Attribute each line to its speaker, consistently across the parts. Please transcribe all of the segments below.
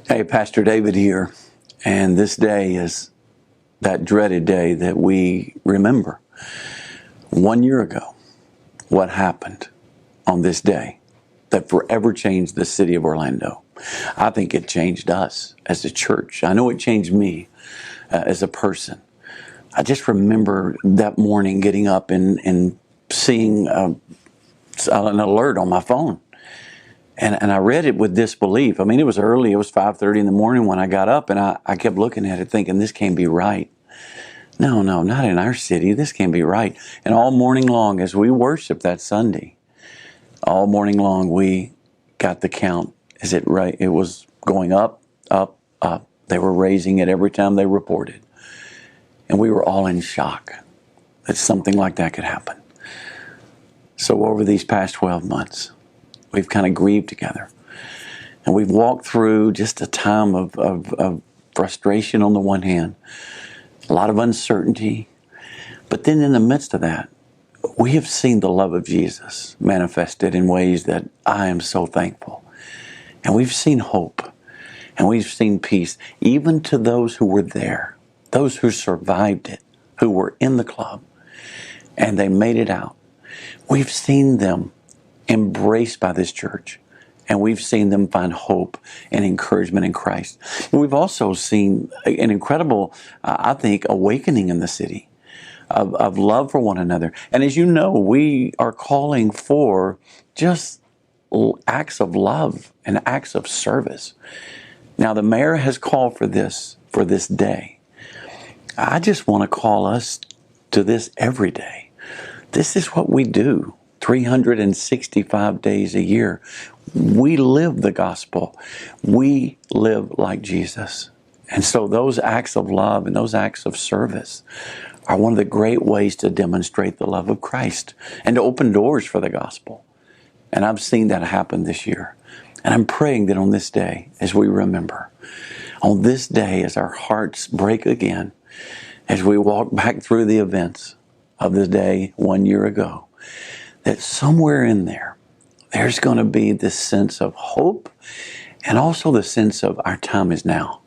Speaker 1: Hey, Pastor David here, and this day is that dreaded day that we remember. 1 year ago, what happened on this day that forever changed the city of Orlando? I think it changed us as a church. I know it changed me as a person. I just remember that morning getting up and seeing an alert on my phone. And I read it with disbelief. I mean, it was early. It was 5:30 in the morning when I got up, and I kept looking at it thinking, this can't be right. No, not in our city. This can't be right. And all morning long, as we worshiped that Sunday, all morning long, we got the count. Is it right? It was going up, up, up. They were raising it every time they reported. And we were all in shock that something like that could happen. So over these past 12 months, we've kind of grieved together. And we've walked through just a time of frustration on the one hand, a lot of uncertainty. But then in the midst of that, we have seen the love of Jesus manifested in ways that I am so thankful. And we've seen hope. And we've seen peace, even to those who were there, those who survived it, who were in the club, and they made it out. We've seen them embraced by this church, and we've seen them find hope and encouragement in Christ. And we've also seen an incredible, I think, awakening in the city of love for one another. And as you know, we are calling for just acts of love and acts of service. Now, the mayor has called for this day. I just want to call us to this every day. This is what we do. 365 days a year. We live the gospel. We live like Jesus. And so those acts of love and those acts of service are one of the great ways to demonstrate the love of Christ and to open doors for the gospel. And I've seen that happen this year. And I'm praying that on this day, as we remember, on this day, as our hearts break again, as we walk back through the events of the day 1 year ago, that somewhere in there, there's going to be this sense of hope and also the sense of our time is now.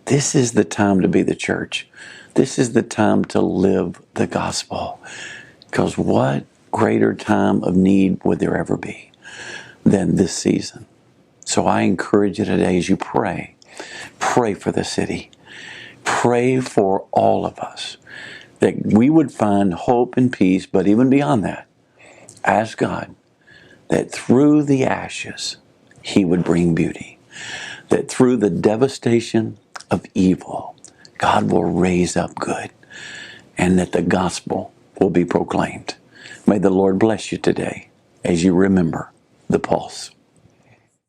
Speaker 1: This is the time to be the church. This is the time to live the gospel. Because what greater time of need would there ever be than this season? So I encourage you today as you pray for the city. Pray for all of us, that we would find hope and peace, but even beyond that, ask God that through the ashes, He would bring beauty. That through the devastation of evil, God will raise up good. And that the gospel will be proclaimed. May the Lord bless you today as you remember the pulse.